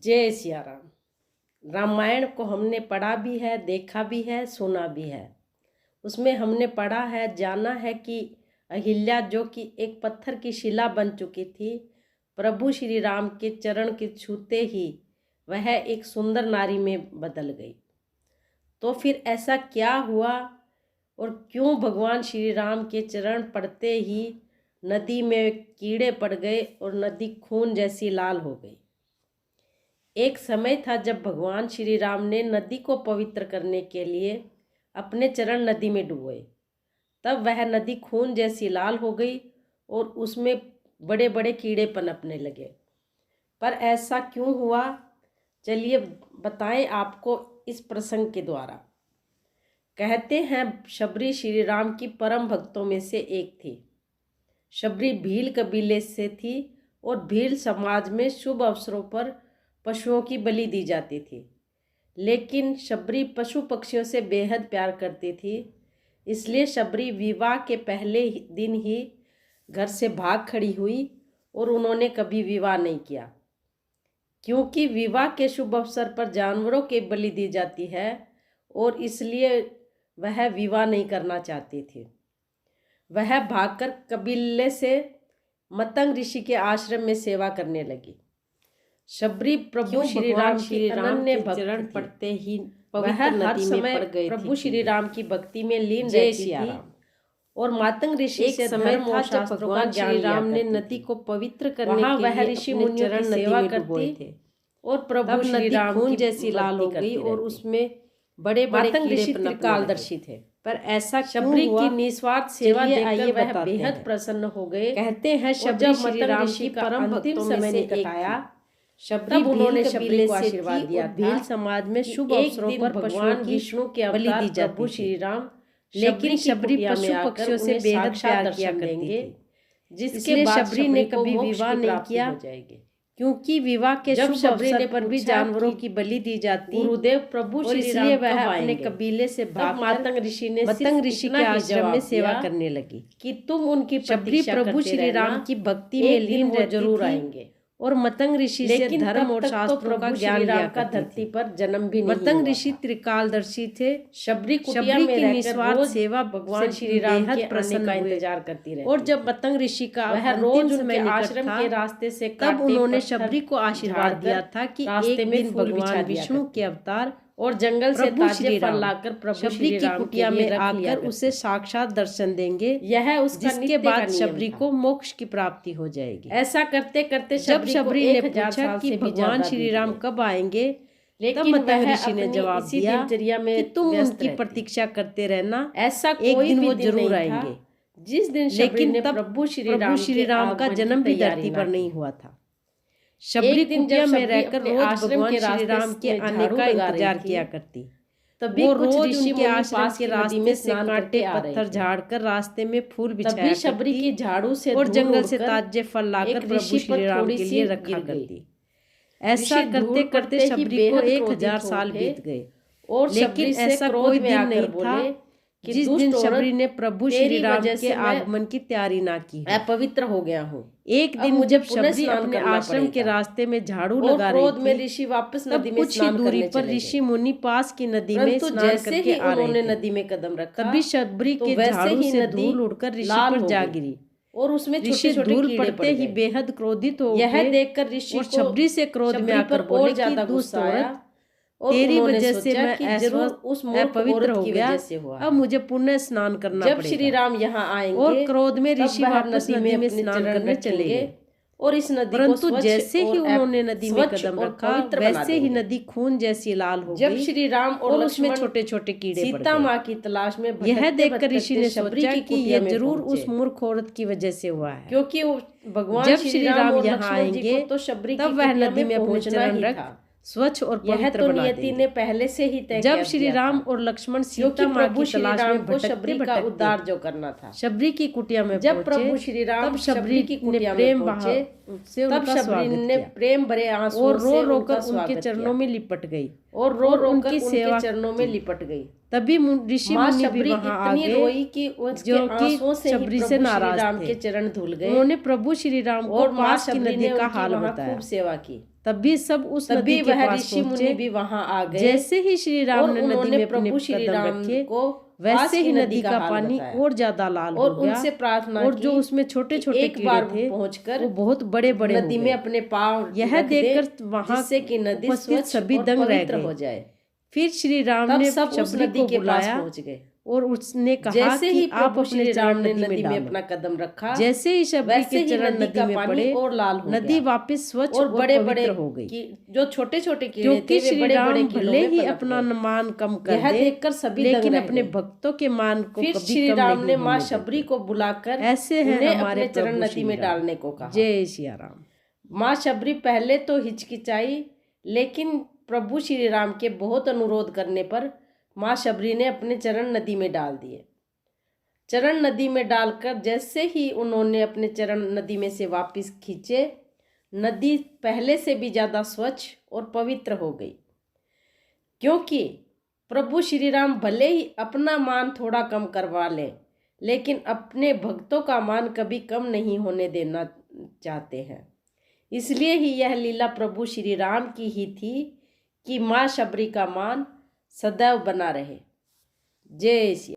जय सिया राम। रामायण को हमने पढ़ा भी है, देखा भी है, सुना भी है। उसमें हमने पढ़ा है, जाना है कि अहिल्या जो कि एक पत्थर की शिला बन चुकी थी, प्रभु श्री राम के चरण के छूते ही वह एक सुंदर नारी में बदल गई। तो फिर ऐसा क्या हुआ और क्यों भगवान श्री राम के चरण पड़ते ही नदी में कीड़े पड़ गए और नदी खून जैसी लाल हो गई। एक समय था जब भगवान श्री राम ने नदी को पवित्र करने के लिए अपने चरण नदी में डुबोए। तब वह नदी खून जैसी लाल हो गई और उसमें बड़े बड़े कीड़े पनपने लगे। पर ऐसा क्यों हुआ, चलिए बताएं आपको इस प्रसंग के द्वारा। कहते हैं शबरी श्री राम की परम भक्तों में से एक थी। शबरी भील कबीले से थी और भील समाज में शुभ अवसरों पर पशुओं की बलि दी जाती थी। लेकिन शबरी पशु पक्षियों से बेहद प्यार करती थी, इसलिए शबरी विवाह के पहले दिन ही घर से भाग खड़ी हुई और उन्होंने कभी विवाह नहीं किया, क्योंकि विवाह के शुभ अवसर पर जानवरों के बलि दी जाती है और इसलिए वह विवाह नहीं करना चाहती थी। वह भागकर कबीले से मतंग ऋषि के आश्रम में सेवा करने लगी। शबरी प्रभु श्री राम के अनन्य चरण पड़ते ही वह हर समय प्रभु श्री राम की भक्ति में लीन रहती थी और मातंग ऋषि से धर्म और शास्त्रों का ज्ञान राम ने नदी को पवित्र करने के लिए वह ऋषि मुनियों की सेवा करती थे और प्रभु श्री राम खून जैसी लाल हो गई और उसमें बड़े बड़े कीड़े त्रिकालदर्शी थे। पर ऐसा शबरी की निस्वार्थ सेवा देखकर वह बेहद प्रसन्न हो गए। कहते हैं शबरी श्री राम की परम भक्तों में से एक थी। तब उन्होंने शबरी को आशीर्वाद दिया। भील समाज में शुभ अवसरों पर भगवान विष्णु के बलि दी जाती श्री राम, लेकिन शबरी पशु पक्षियों से बेहद प्यार किया करेंगे, जिसके शबरी ने कभी विवाह नहीं किया, क्योंकि विवाह के शुभ अवसर पर भी जानवरों की बलि दी जाती। गुरुदेव प्रभु श्री राम इसलिए वह अपने कबीले से भाग मतंग ऋषि के आश्रम में सेवा करने लगी कि तुम उनकी शबरी प्रभु श्री राम की भक्ति में लीन जरूर आएंगे और मतंग ऋषि से धर्म और शास्त्रों का ज्ञान लिया का धरती पर जन्म भी नहीं। मतंग ऋषि त्रिकालदर्शी थे। शबरी की निस्वार्थ सेवा भगवान श्री राम के प्रसन्न का इंतजार करती रही और जब मतंग ऋषि का वह रोज उनके आश्रम के रास्ते से तब उन्होंने शबरी को आशीर्वाद दिया था कि एक दिन भगवान विष्णु के अवतार और जंगल से ताजे फल लाकर प्रभु शबरी की कुटिया में आकर उसे साक्षात दर्शन देंगे। यह जिसके बाद शबरी को मोक्ष की प्राप्ति हो जाएगी। ऐसा करते करते जब शबरी ने पूछा कि भगवान श्री राम कब आएंगे, लेकिन मतंग ऋषि ने जवाब दिया कि तुम उनकी प्रतीक्षा करते रहना, ऐसा एक दिन वो जरूर आएंगे। जिस दिन लेकिन तब प्रभु श्री राम का जन्म भी धरती पर नहीं हुआ था। शबरी कुटिया में रहकर रोज भगवान श्री राम के आने का इंतजार किया करती। तभी वो रोज उनके आश्रम के रास्ते से कांटे पत्थर झाड़कर रास्ते में फूल बिछाया शबरी की झाड़ू से और जंगल से ताजे फल लाकर प्रभु श्री राम के लिए रखा करती। ऐसा करते करते शबरी को 1000 साल बीत गए और लेकिन ऐसा कोई दिन नहीं था जिस दिन शबरी ने प्रभु श्री राम के आगमन की तैयारी ना की। मैं पवित्र हो गया हूँ। एक दिन जब शबरी अपने आश्रम के रास्ते में झाड़ू लगा रही थी, में ऋषि वापस नदी में कुछ ही दूरी पर ऋषि मुनि पास की नदी में स्नान करके आ रहे थे। नदी में कदम रखा, तभी शबरी के झाड़ू से धूल उड़कर ऋषि पर जा गिरी और उसमें ऋषि धूल पड़ते ही बेहद क्रोधित हो गए। यह देखकर ऋषि और शबरी से क्रोध में आकर बोले कि दुष्ट औरत, तेरी वजह से मैं उस पवित्र हो गया, अब मुझे पुण्य स्नान करना पड़ेगा। जब श्री राम यहाँ आएंगे और क्रोध में ऋषि वापस नदी में स्नान करने चले गए और इस नदी परंतु जैसे ही उन्होंने नदी में कदम रखा वैसे ही नदी खून जैसी लाल हो गई। जब श्री राम और उसमें छोटे छोटे कीड़े सीता माँ की तलाश में यह देखकर ऋषि ने सोचा कि यह जरूर उस मूर्ख औरत की वजह से हुआ है, क्योंकि भगवान श्री राम यहाँ आएंगे तब वह नदी में पहुंचना ही था, स्वच्छ और पवित्र बना देंगे। ने पहले से ही तय जब श्री राम और लक्ष्मण सीता माँ की तलाश में भटकते का उद्धार जो करना था। शबरी की कुटिया में जब प्रभु श्री राम तब शबरी की कुटिया में पहुंचे तब शबरी ने प्रेम भरे आंसुओं और रो रोकर उनके चरणों में लिपट गई और रो रोकर उनके चरणों में लिपट गई। तभी ऋषि माँ मुनि भी शबरी वहां आ इतनी गए रोई कि उसके जो कि आंसुओं से ही शबरी से प्रभु श्री नाराज राम थे। के चरण धुल गए उन्होंने प्रभु श्री राम को और माँ पास की शबरी नदी ने का उनकी हाल वहां बताया। खूब सेवा की। तभी सब उस तभी नदी के वह पास ऋषि मुनि पहुंचे। भी वहां आ गए जैसे ही श्री राम और ने नदी उन्होंने में अपने प्रभु श्री कदम राम रखे, को वैसे ही नदी नदी का हाल पानी बताया और ज्यादा लाल और हो गया उनसे प्रार्थना और की जो उसमें छोटे कि छोटे एक कीड़े बार थे पहुंचकर वो बहुत बड़े बड़े नदी हो में गए। अपने पांव यह रख दे, देखकर वहां जिससे कि नदी उपस्थित स्वच्छ सभी और दंग रह पवित्र गए। हो जाए। फिर श्री राम तब ने सब उस शबरी नदी को के पास बुलाया पहुंच गए। और उसने कहा जैसे ही कि आप प्रभु अपने श्री राम चरण ने नदी में नदी में डालो। अपना कदम रखा, जैसे ही शबरी वैसे के ही चरण नदी नदी का में पानी पड़े, और लाल हो नदी गया वापस स्वच्छ और और बड़े पवित्र बड़े हो गई। जो छोटे छोटे कीड़े क्योंकि थे वे श्री बड़े बड़े राम कीड़ों भले में ही पनप अपना गए। मान कम कर यह दे, देखकर सभी दंग लेकिन रह अपने गए। भक्तों के मान को फिर कभी श्री कम राम नहीं ने माँ होने शबरी देते। को बुलाकर ऐसे हैं उन्हें हमारे अपने चरण प्रभु नदी श्री में राम। डालने को कहा। जय सिया राम। माँ शबरी पहले तो हिचकिचाई, लेकिन प्रभु श्री राम के बहुत अनुरोध करने पर माँ शबरी ने अपने चरण नदी में डाल दिए। चरण नदी में डालकर जैसे ही उन्होंने अपने चरण नदी में से वापस खींचे, नदी पहले से भी ज़्यादा स्वच्छ और पवित्र हो गई। क्योंकि प्रभु श्री राम भले ही अपना मान थोड़ा कम करवा लें, लेकिन अपने भक्तों का मान कभी कम नहीं होने देना चाहते हैं। इसलिए ही यह लीला प्रभु श्री राम की ही थी कि माँ शबरी का मान सदैव बना रहे। जय श्री